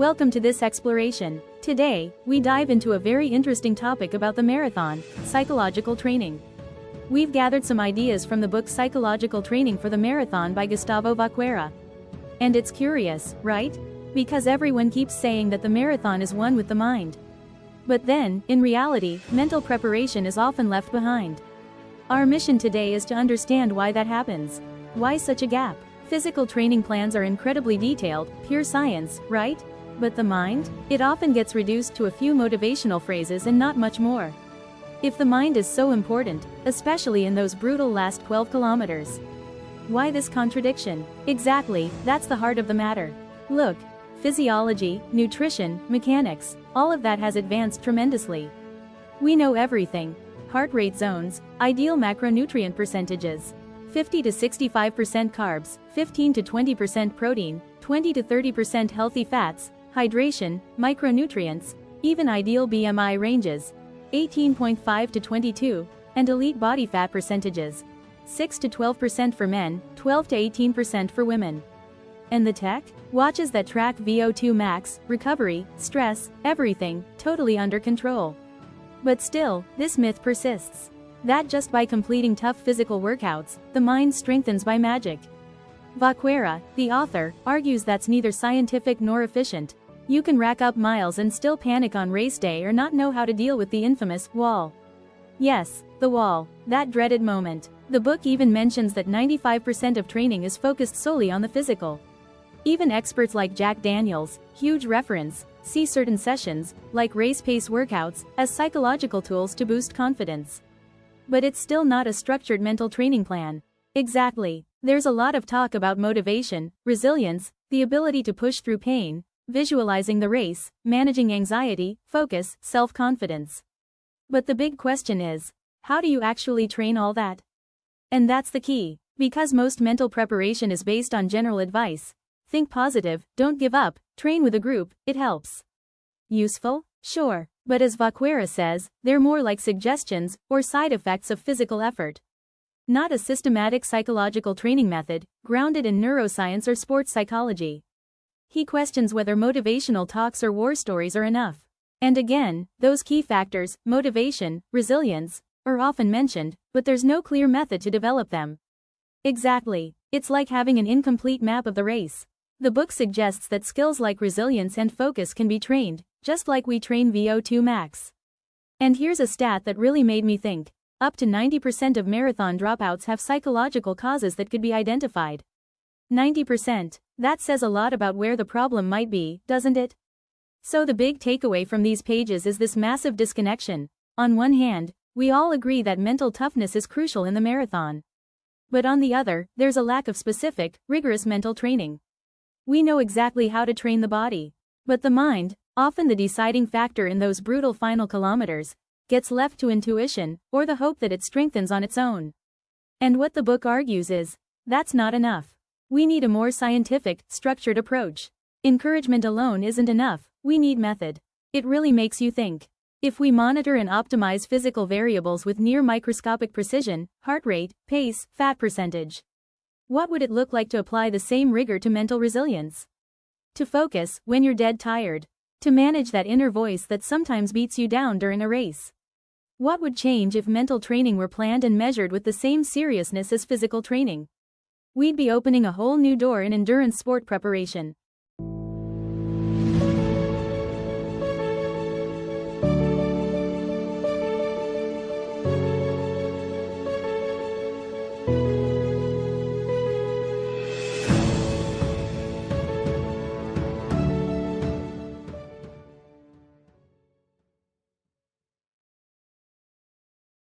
Welcome to this exploration. Today, we dive into a very interesting topic about the marathon, psychological training. We've gathered some ideas from the book Psychological Training for the Marathon by Gustavo Vaquera. And it's curious, right? Because everyone keeps saying that the marathon is one with the mind. But then, in reality, mental preparation is often left behind. Our mission today is to understand why that happens. Why such a gap? Physical training plans are incredibly detailed, pure science, right? But the mind? It often gets reduced to a few motivational phrases and not much more. If the mind is so important, especially in those brutal last 12 kilometers. Why this contradiction? Exactly, that's the heart of the matter. Look, physiology, nutrition, mechanics, all of that has advanced tremendously. We know everything. Heart rate zones, ideal macronutrient percentages. 50 to 65% carbs, 15 to 20% protein, 20 to 30% healthy fats, hydration, micronutrients, even ideal BMI ranges, 18.5 to 22, and elite body fat percentages, 6 to 12% for men, 12 to 18% for women. And the tech? Watches that track VO2 max, recovery, stress, everything, totally under control. But still, this myth persists. That just by completing tough physical workouts, the mind strengthens by magic. Vaquera, the author, argues that's neither scientific nor efficient. You can rack up miles and still panic on race day or not know how to deal with the infamous wall. Yes, the wall, that dreaded moment. The book even mentions that 95% of training is focused solely on the physical. Even experts like Jack Daniels, huge reference, see certain sessions, like race pace workouts, as psychological tools to boost confidence. But it's still not a structured mental training plan. Exactly. There's a lot of talk about motivation, resilience, the ability to push through pain, visualizing the race, managing anxiety, focus, self-confidence. But the big question is, how do you actually train all that? And that's the key. Because most mental preparation is based on general advice. Think positive, don't give up, train with a group, it helps. Useful? Sure. But as Vaquera says, they're more like suggestions, or side effects of physical effort. Not a systematic psychological training method, grounded in neuroscience or sports psychology. He questions whether motivational talks or war stories are enough. And again, those key factors, motivation, resilience, are often mentioned, but there's no clear method to develop them. Exactly. It's like having an incomplete map of the race. The book suggests that skills like resilience and focus can be trained, just like we train VO2 max. And here's a stat that really made me think. Up to 90% of marathon dropouts have psychological causes that could be identified. 90%. That says a lot about where the problem might be, doesn't it? So the big takeaway from these pages is this massive disconnection. On one hand, we all agree that mental toughness is crucial in the marathon. But on the other, there's a lack of specific, rigorous mental training. We know exactly how to train the body. But the mind, often the deciding factor in those brutal final kilometers, gets left to intuition, or the hope that it strengthens on its own. And what the book argues is, that's not enough. We need a more scientific, structured approach. Encouragement alone isn't enough, we need method. It really makes you think. If we monitor and optimize physical variables with near microscopic precision, heart rate, pace, fat percentage, what would it look like to apply the same rigor to mental resilience? To focus when you're dead tired. To manage that inner voice that sometimes beats you down during a race. What would change if mental training were planned and measured with the same seriousness as physical training? We'd be opening a whole new door in endurance sport preparation.